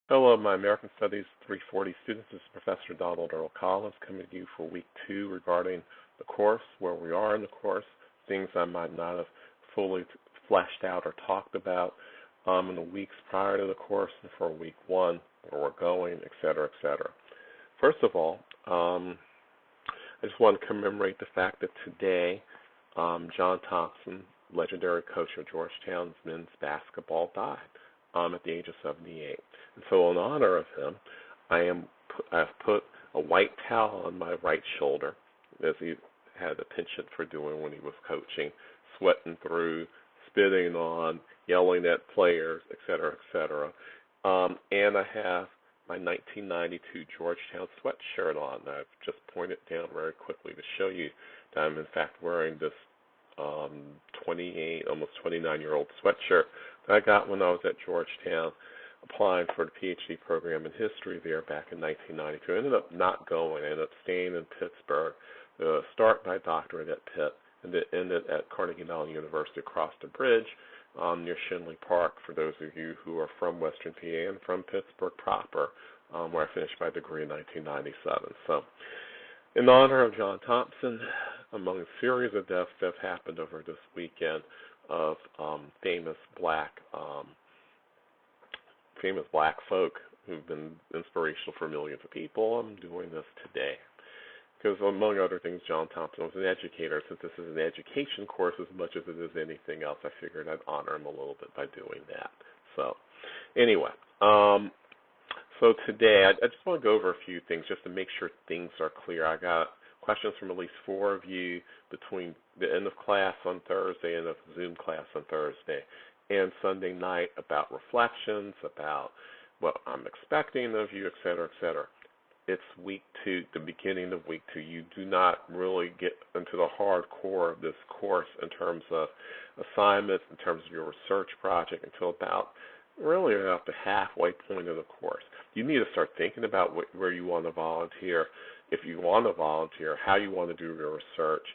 Hello, my American Studies 340 students. This is Professor Donald Earl Collins coming to you for week 2 regarding the course, where we are in the course, things I might not have fully fleshed out or talked about in the weeks prior to the course, and for week 1, where we're going, et cetera, et cetera. First of all, I just want to commemorate the fact that today John Thompson, legendary coach of Georgetown's men's basketball, died at the age of 78. And so in honor of him, I've put a white towel on my right shoulder, as he had a penchant for doing when he was coaching, sweating through, spitting on, yelling at players, et cetera, et cetera. And I have my 1992 Georgetown sweatshirt on. I've just pointed down very quickly to show you that I'm in fact wearing this 28, almost 29-year-old sweatshirt that I got when I was at Georgetown applying for the PhD program in history there back in 1992. I ended up not going. I ended up staying in Pittsburgh to start my doctorate at Pitt, and then ended at Carnegie Mellon University across the bridge near Shinley Park, for those of you who are from Western PA and from Pittsburgh proper, where I finished my degree in 1997. So in honor of John Thompson, among a series of deaths that have happened over this weekend of famous black folk who've been inspirational for millions of people, I'm doing this today. Because among other things, John Thompson was an educator. Since this is an education course as much as it is anything else, I figured I'd honor him a little bit by doing that. So anyway, so today I just want to go over a few things just to make sure things are clear. I got questions from at least 4 of you between the end of class on Thursday and the Zoom class on Thursday and Sunday night about reflections, about what I'm expecting of you, et cetera, et cetera. It's week 2, the beginning of week 2. You do not really get into the hardcore of this course in terms of assignments, in terms of your research project, until about the halfway point of the course. You need to start thinking about where you want to volunteer, if you want to volunteer, how you want to do your research,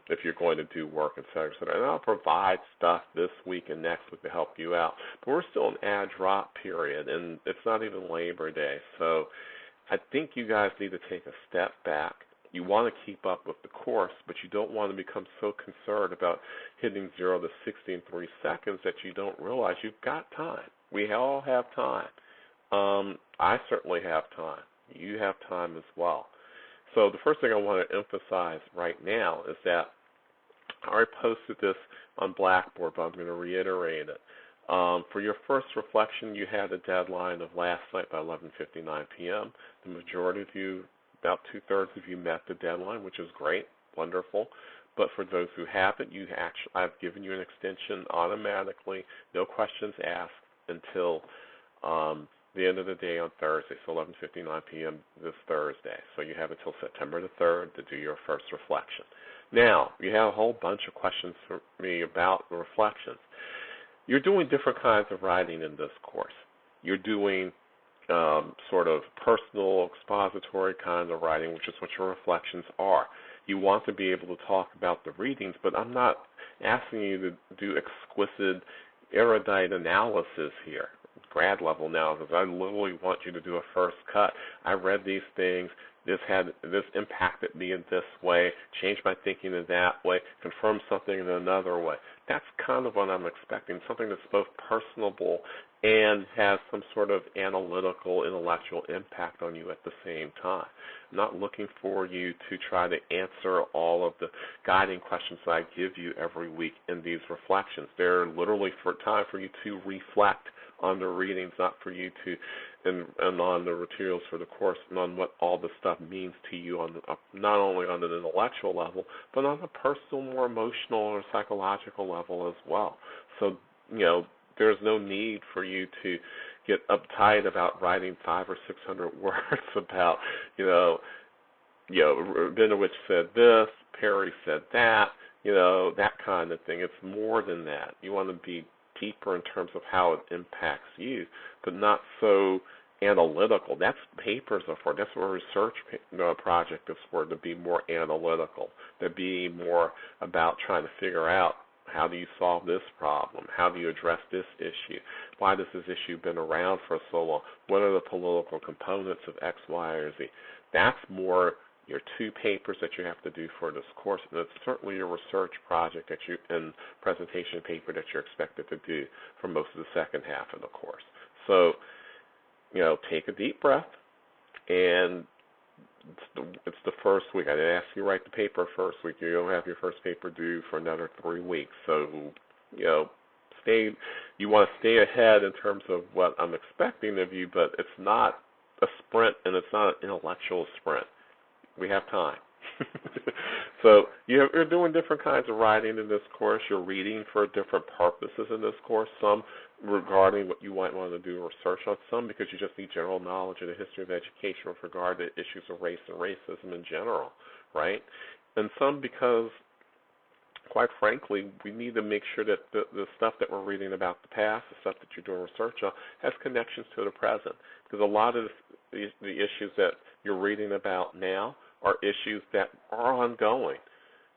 if you're going to do work, et cetera, et cetera. And I'll provide stuff this week and next week to help you out. But we're still in ad drop period, and it's not even Labor Day. So I think you guys need to take a step back. You want to keep up with the course, but you don't want to become so concerned about hitting 0 to 60 in 3 seconds that you don't realize you've got time. We all have time. I certainly have time. You have time as well. So the first thing I want to emphasize right now is that I already posted this on Blackboard, but I'm going to reiterate it. For your first reflection, you had a deadline of last night by 11:59 p.m. The majority of you, about 2/3 of you, met the deadline, which is great, wonderful. But for those who haven't, I've given you an extension automatically, no questions asked until the end of the day on Thursday, so 11:59 p.m. this Thursday. So you have until September the 3rd to do your first reflection. Now, you have a whole bunch of questions for me about the reflections. You're doing different kinds of writing in this course. You're doing sort of personal, expository kind of writing, which is what your reflections are. You want to be able to talk about the readings, but I'm not asking you to do exquisite, erudite analysis here, grad level analysis. I literally want you to do a first cut. I read these things. This impacted me in this way, changed my thinking in that way, confirmed something in another way. That's kind of what I'm expecting, something that's both personable and has some sort of analytical, intellectual impact on you at the same time. I'm not looking for you to try to answer all of the guiding questions that I give you every week in these reflections. They're literally for time for you to reflect on the readings, not for you to, and on the materials for the course, and on what all this stuff means to you, on not only on an intellectual level, but on a personal, more emotional or psychological level as well. So, there's no need for you to get uptight about writing 500 or 600 words about, Rabinowitz said this, Perry said that, that kind of thing. It's more than that. You want to be deeper in terms of how it impacts you, but not so analytical. That's papers are for. That's what a research project is for, to be more analytical, to be more about trying to figure out How do you solve this problem? How do you address this issue? Why does this issue been around for so long? What are the political components of X, Y, or Z? That's more your 2 papers that you have to do for this course, and it's certainly your research project that you and presentation paper that you're expected to do for most of the second half of the course. So, take a deep breath, and it's the first week. I didn't ask you to write the paper first week. You don't have your first paper due for another 3 weeks. So, you want to stay ahead in terms of what I'm expecting of you, but it's not a sprint, and it's not an intellectual sprint. We have time. So you're doing different kinds of writing in this course. You're reading for different purposes in this course, some regarding what you might want to do research on, some because you just need general knowledge of the history of education with regard to issues of race and racism in general, right? And some because, quite frankly, we need to make sure that the stuff that we're reading about the past, the stuff that you're doing research on, has connections to the present. Because a lot of the issues that you're reading about now are issues that are ongoing.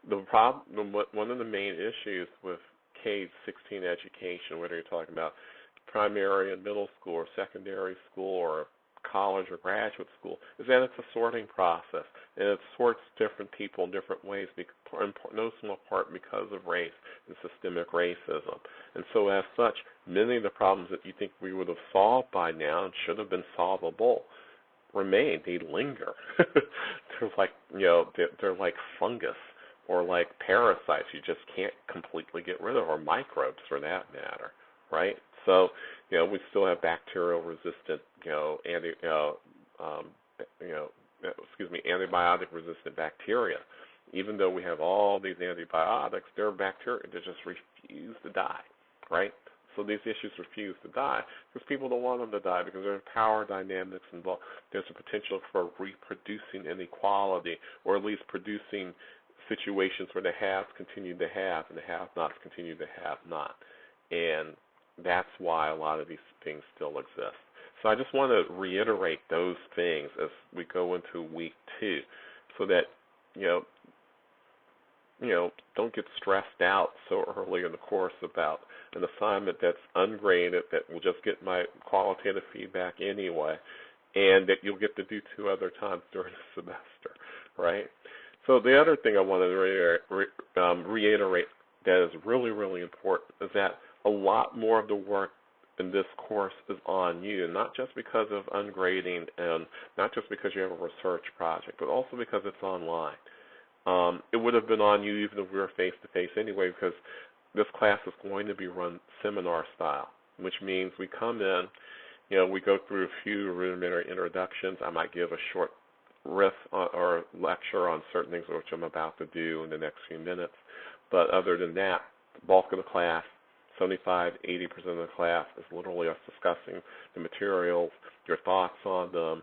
One of the main issues with K-16 education, whether you're talking about primary and middle school or secondary school or college or graduate school, is that it's a sorting process, and it sorts different people in different ways, in no small part because of race and systemic racism. And so as such, many of the problems that you think we would have solved by now and should have been solvable remain. They linger. They're like fungus or like parasites you just can't completely get rid of, or microbes for that matter, right? So, we still have bacterial resistant, antibiotic resistant bacteria. Even though we have all these antibiotics, there are bacteria that just refuse to die, right? So these issues refuse to die because people don't want them to die, because there's power dynamics involved. There's a potential for reproducing inequality, or at least producing situations where the haves continue to have and the have-nots continue to have not. And that's why a lot of these things still exist. So I just want to reiterate those things as we go into week 2, so that, don't get stressed out so early in the course about an assignment that's ungraded that will just get my qualitative feedback anyway, and that you'll get to do 2 other times during the semester, right? So the other thing I want to reiterate that is really, really important is that a lot more of the work in this course is on you, not just because of ungrading and not just because you have a research project, but also because it's online. It would have been on you even if we were face-to-face anyway, because this class is going to be run seminar style, which means we come in, we go through a few rudimentary introductions. I might give a short riff or lecture on certain things which I'm about to do in the next few minutes. But other than that, the bulk of the class, 75, 80% of the class, is literally us discussing the materials, your thoughts on them,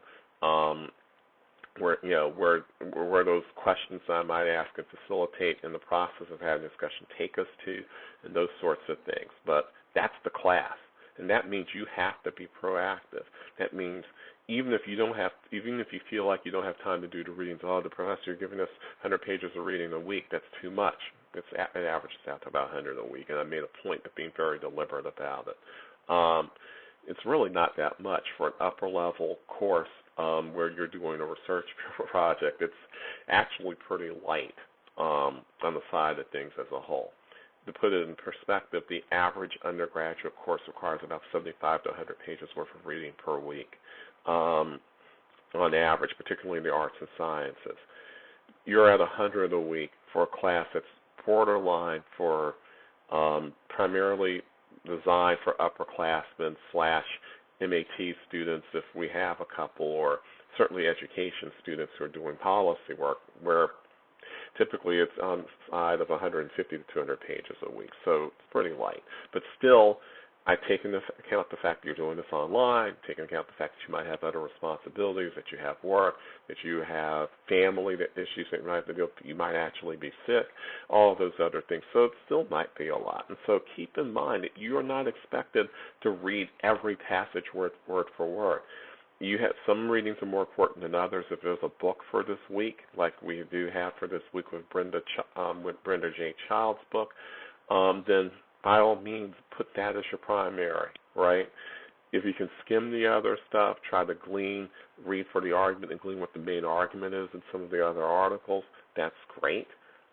where those questions I might ask and facilitate in the process of having a discussion take us to, and those sorts of things. But that's the class, and that means you have to be proactive. That means even if you feel like you don't have time to do the readings, the professor, you're giving us 100 pages of reading a week, that's too much. It averages out to about 100 a week, and I made a point of being very deliberate about it. It's really not that much for an upper-level course where you're doing a research project. It's actually pretty light on the side of things as a whole. To put it in perspective, the average undergraduate course requires about 75 to 100 pages worth of reading per week on average, particularly in the arts and sciences. You're at 100 a week for a class that's borderline for primarily designed for upperclassmen / MAT students, if we have a couple, or certainly education students who are doing policy work, where typically it's on the side of 150 to 200 pages a week, so it's pretty light. But still, I take into account the fact that you're doing this online, take into account the fact that you might have other responsibilities, that you have work, that you have family issues that you might have to deal with, you might actually be sick, all of those other things. So it still might be a lot. And so keep in mind that you are not expected to read every passage word for word. You have some readings are more important than others. If there's a book for this week, like we do have for this week with Brenda J. Child's book, then by all means put that as your primary, right? If you can skim the other stuff, try to read for the argument and glean what the main argument is in some of the other articles, that's great.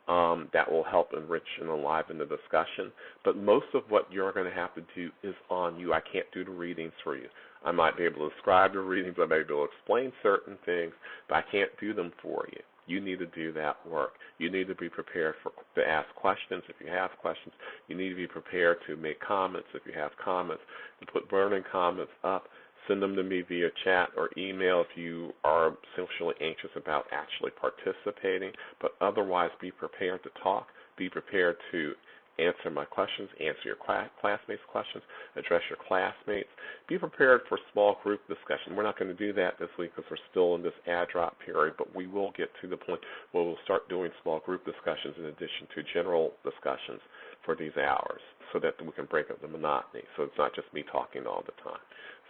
That will help enrich and enliven the discussion. But most of what you're going to have to do is on you. I can't do the readings for you. I might be able to describe the readings, I may be able to explain certain things, but I can't do them for you. You need to do that work. You need to be prepared to ask questions if you have questions. You need to be prepared to make comments if you have comments, to put burning comments up. Send them to me via chat or email if you are socially anxious about actually participating. But otherwise, be prepared to talk. Be prepared to answer my questions, answer your classmates' questions, address your classmates. Be prepared for small group discussion. We're not going to do that this week because we're still in this add drop period, but we will get to the point where we'll start doing small group discussions in addition to general discussions for these hours so that we can break up the monotony. So it's not just me talking all the time.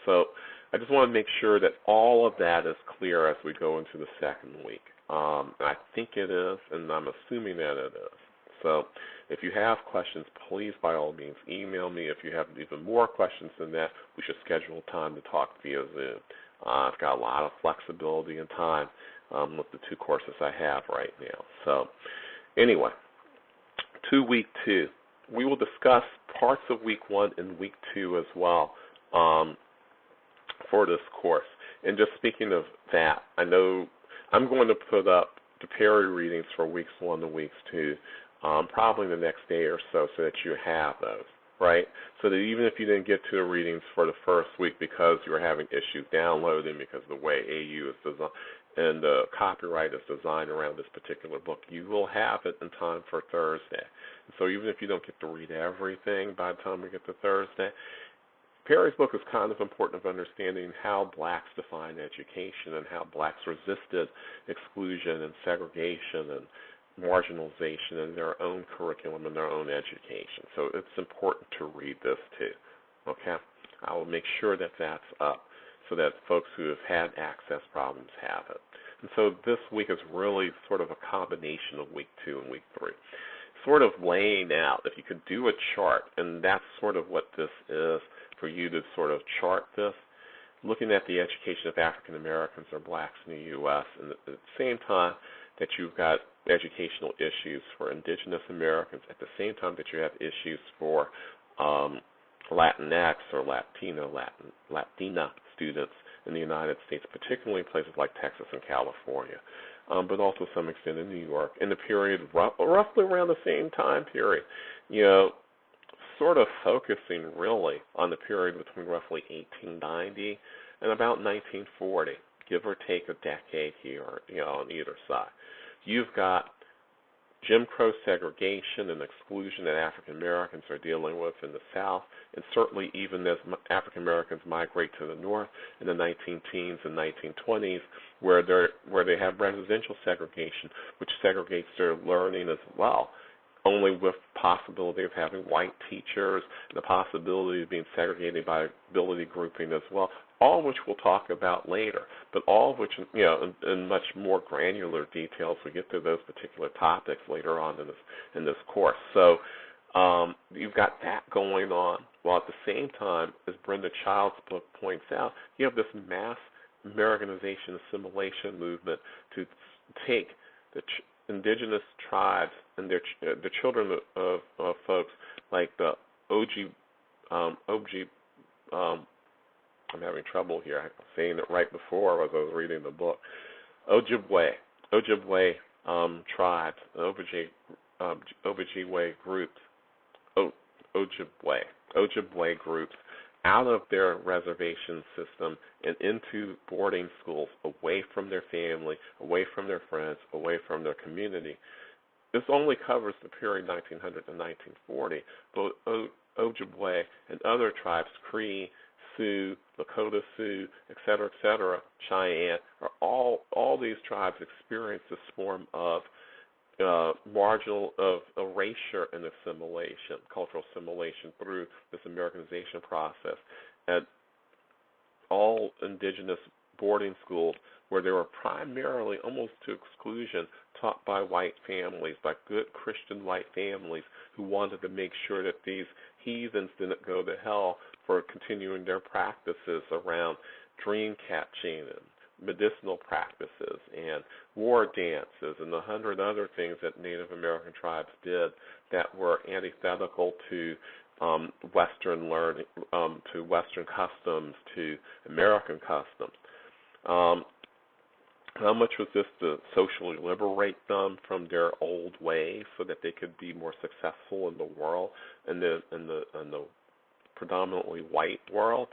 So I just want to make sure that all of that is clear as we go into the second week. I think it is, and I'm assuming that it is. So if you have questions, please, by all means, email me. If you have even more questions than that, we should schedule time to talk via Zoom. I've got a lot of flexibility and time with the two courses I have right now. So anyway, to week 2. We will discuss parts of week 1 and week 2 as well for this course. And just speaking of that, I know I'm going to put up the Perry readings for weeks 1 and weeks 2 probably the next day or so that you have those, right? So that even if you didn't get to the readings for the first week because you were having issues downloading because of the way AU is designed and the copyright is designed around this particular book, you will have it in time for Thursday. So even if you don't get to read everything by the time we get to Thursday, Perry's book is kind of important of understanding how blacks define education and how blacks resisted exclusion and segregation and marginalization in their own curriculum and their own education. So it's important to read this too, okay? I will make sure that that's up so that folks who have had access problems have it. And so this week is really sort of a combination of week 2 and week 3. Sort of laying out, if you could do a chart, and that's sort of what this is for you to sort of chart this, looking at the education of African Americans or blacks in the U.S., and at the same time that you've got educational issues for indigenous Americans, at the same time that you have issues for Latinx or Latina students in the United States, particularly in places like Texas and California, but also some extent in New York, in the period roughly around the same time period, sort of focusing really on the period between roughly 1890 and about 1940, give or take a decade here, on either side. You've got Jim Crow segregation and exclusion that African Americans are dealing with in the South, and certainly even as African Americans migrate to the North in the 19-teens and 1920s, where they have residential segregation, which segregates their learning as well, only with possibility of having white teachers and the possibility of being segregated by ability grouping as well, all of which we'll talk about later, but all of which, in much more granular details, we get to those particular topics later on in this course. So you've got that going on, while at the same time, as Brenda Child's book points out, you have this mass Americanization assimilation movement to take the indigenous tribes and the children of folks like the I'm having trouble here. I was saying it right before as I was reading the book. Ojibwe tribes, Ojibwe groups, Ojibwe groups out of their reservation system and into boarding schools, away from their family, away from their friends, away from their community. This only covers the period 1900 to 1940, but Ojibwe and other tribes, Cree, Sioux, Lakota Sioux, et cetera, Cheyenne, are all these tribes experience this form of erasure and assimilation, cultural assimilation through this Americanization process. And all indigenous boarding schools where they were primarily, almost to exclusion, taught by white families, by good Christian white families who wanted to make sure that these heathens didn't go to hell for continuing their practices around dream catching and medicinal practices and war dances and 100 other things that Native American tribes did that were antithetical to Western learning, to Western customs, to American customs. How much was this to socially liberate them from their old ways so that they could be more successful in the world, in the predominantly white world?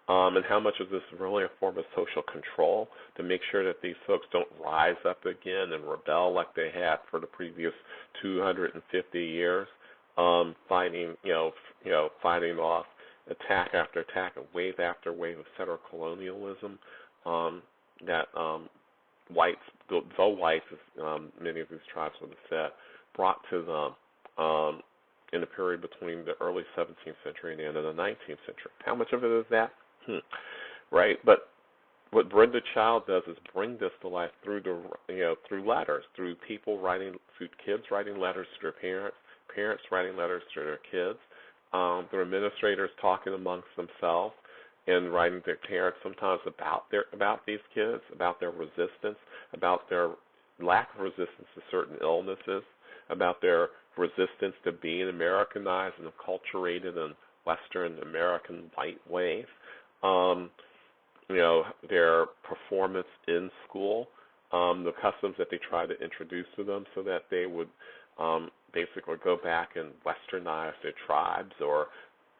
And how much is this really a form of social control to make sure that these folks don't rise up again and rebel like they had for the previous 250 years, fighting off attack after attack and wave after wave of settler colonialism that whites, the whites, as many of these tribes would have said, brought to them in the period between the early 17th century and the end of the 19th century. How much of it is that? Right, but what Brenda Child does is bring this to life through through letters, through people writing, through kids writing letters to their parents, parents writing letters to their kids, their administrators talking amongst themselves and writing to their parents sometimes about these kids, about their resistance, about their lack of resistance to certain illnesses, about their resistance to being Americanized and acculturated in Western American white ways. Their performance in school, the customs that they try to introduce to them so that they would basically go back and westernize their tribes, or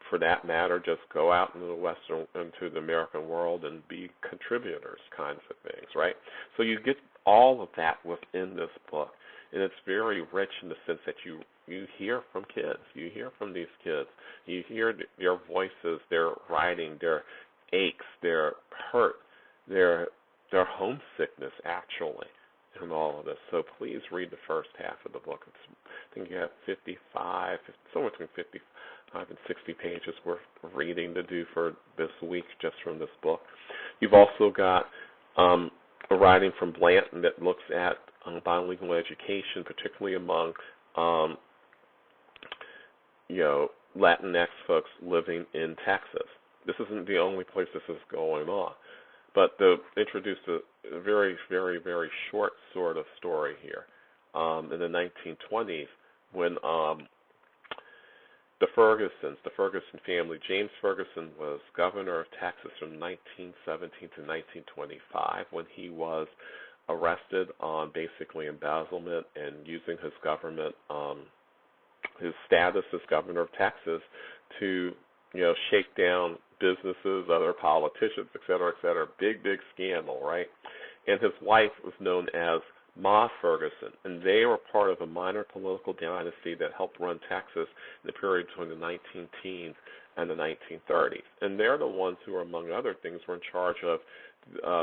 for that matter, just go out into the American world and be contributors, kinds of things, right? So you get all of that within this book, and it's very rich in the sense that you hear from kids, you hear from these kids, you hear their voices, their writing, their aches, their hurt, their homesickness, actually, in all of this. So please read the first half of the book. I think you have somewhere between 55 and 60 pages worth of reading to do for this week just from this book. You've also got a writing from Blanton that looks at bilingual education, particularly among Latinx folks living in Texas. This isn't the only place this is going on, but they introduced a very, very, very short sort of story here in the 1920s when the Ferguson family, James Ferguson was governor of Texas from 1917 to 1925 when he was arrested on basically embezzlement and using his government, his status as governor of Texas to, shake down businesses, other politicians, et cetera, et cetera. Big, big scandal, right? And his wife was known as Ma Ferguson, and they were part of a minor political dynasty that helped run Texas in the period between the 19 teens and the 1930s. And they're the ones who, among other things, were in charge of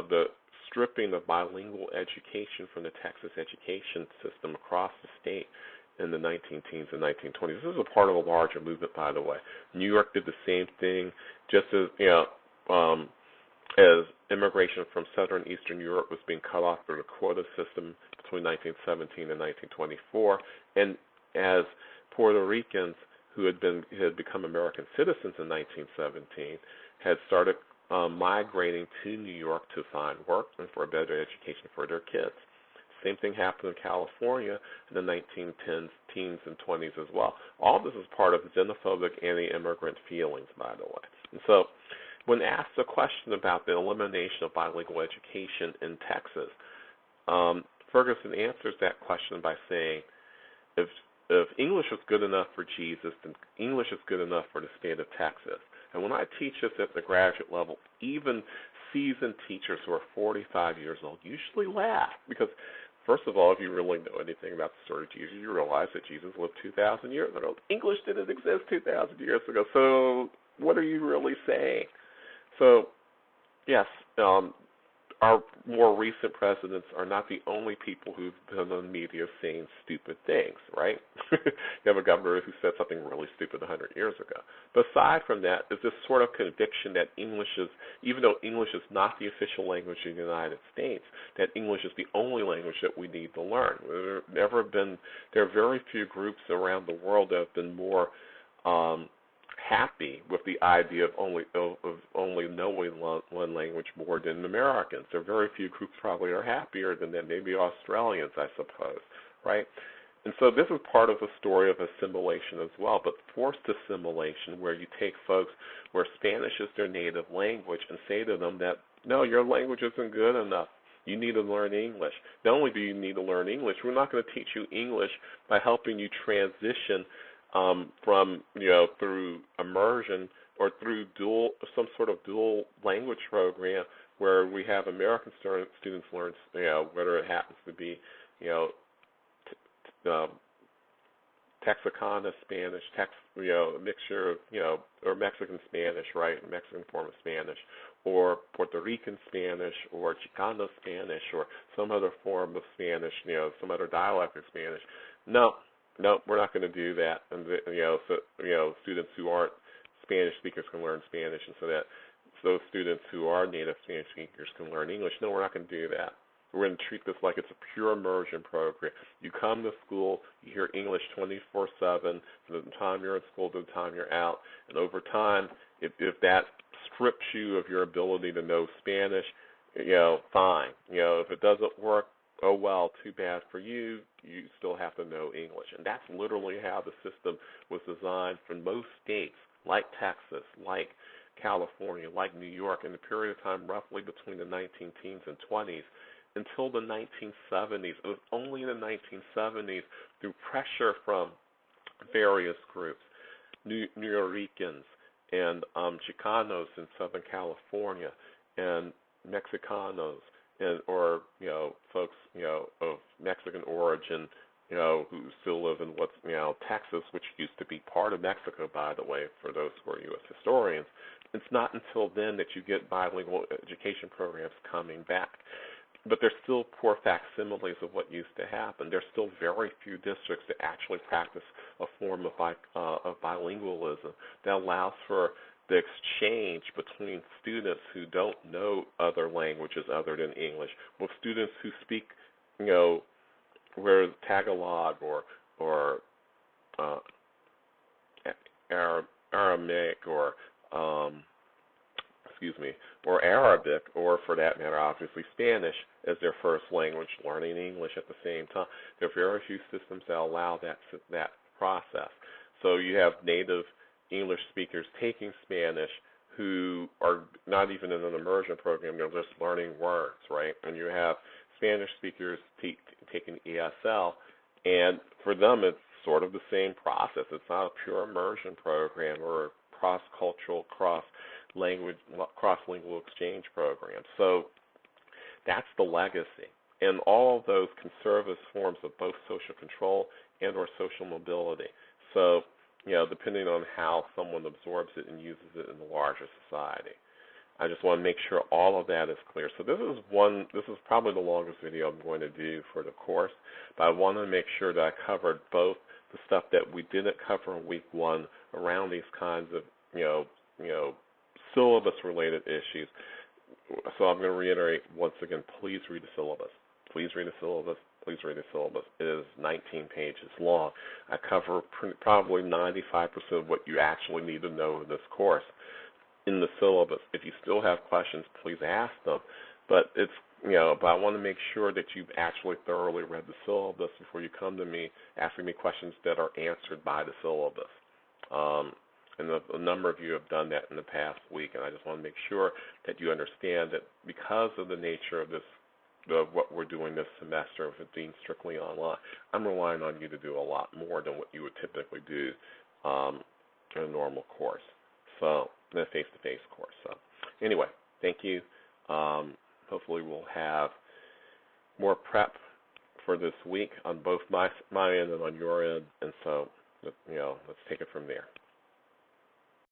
the stripping of bilingual education from the Texas education system across the state in the 19-teens and 1920s. This is a part of a larger movement, by the way. New York did the same thing, just as as immigration from Southern Eastern Europe was being cut off through the quota system between 1917 and 1924, and as Puerto Ricans who had become American citizens in 1917 had started migrating to New York to find work and for a better education for their kids. Same thing happened in California in the 1910s, teens, and 20s as well. All this is part of xenophobic anti-immigrant feelings, by the way. And so when asked a question about the elimination of bilingual education in Texas, Ferguson answers that question by saying, if English is good enough for Jesus, then English is good enough for the state of Texas. And when I teach this at the graduate level, even seasoned teachers who are 45 years old usually laugh because, first of all, if you really know anything about the story of Jesus, you realize that Jesus lived 2,000 years ago. English didn't exist 2,000 years ago, so what are you really saying? So, yes, our more recent presidents are not the only people who've been on the media saying stupid things, right? You have a governor who said something really stupid 100 years ago. But aside from that, is this sort of conviction that English is, even though English is not the official language in the United States, that English is the only language that we need to learn. There are very few groups around the world that have been more happy with the idea of only knowing one language more than Americans. There are very few groups probably are happier than that. Maybe Australians, I suppose, right? And so this is part of the story of assimilation as well, but forced assimilation, where you take folks where Spanish is their native language and say to them that, no, your language isn't good enough. You need to learn English. Not only do you need to learn English, we're not going to teach you English by helping you transition from, through immersion or through some sort of dual language program where we have American students learn, whether it happens to be, Texicana Spanish, a mixture of, or Mexican Spanish, right, Mexican form of Spanish, or Puerto Rican Spanish, or Chicano Spanish, or some other form of Spanish, some other dialect of Spanish. No, we're not going to do that. And students who aren't Spanish speakers can learn Spanish, and so that those students who are native Spanish speakers can learn English. No, we're not going to do that. We're going to treat this like it's a pure immersion program. You come to school, you hear English 24/7 from the time you're in school to the time you're out, and over time, if that strips you of your ability to know Spanish, fine. If it doesn't work, oh well, too bad for you. You still have to know English. And that's literally how the system was designed for most states, like Texas, like California, like New York, in the period of time roughly between the 19-teens and 20s until the 1970s. It was only in the 1970s, through pressure from various groups, New Yorkers and Chicanos in Southern California, and Mexicanos, or folks of Mexican origin, who still live in what's Texas, which used to be part of Mexico, by the way, for those who are U.S. historians. It's not until then that you get bilingual education programs coming back. But there's still poor facsimiles of what used to happen. There's still very few districts that actually practice a form of bilingualism that allows for the exchange between students who don't know other languages other than English, with students who speak, where Tagalog or Aramaic or or Arabic, or for that matter, obviously Spanish as their first language, learning English at the same time. There are very few systems that allow that process. So you have native English speakers taking Spanish who are not even in an immersion program, they're just learning words, right? And you have Spanish speakers taking ESL, and for them it's sort of the same process. It's not a pure immersion program or a cross-cultural, cross-lingual exchange program. So that's the legacy. And all of those can serve as forms of both social control and or social mobility. So, depending on how someone absorbs it and uses it in the larger society. I just want to make sure all of that is clear. So this is probably the longest video I'm going to do for the course, but I want to make sure that I covered both the stuff that we didn't cover in week one around these kinds of, syllabus-related issues. So I'm going to reiterate once again, please read the syllabus. Please read the syllabus. Please read the syllabus. It is 19 pages long. I cover probably 95% of what you actually need to know in this course in the syllabus. If you still have questions, please ask them. But but I want to make sure that you've actually thoroughly read the syllabus before you come to me asking me questions that are answered by the syllabus. And a number of you have done that in the past week, and I just want to make sure that you understand that because of the nature of what we're doing this semester, of it being strictly online, I'm relying on you to do a lot more than what you would typically do in a normal course, in a face-to-face course. So anyway, thank you. Hopefully we'll have more prep for this week on both my end and on your end, and so let's take it from there.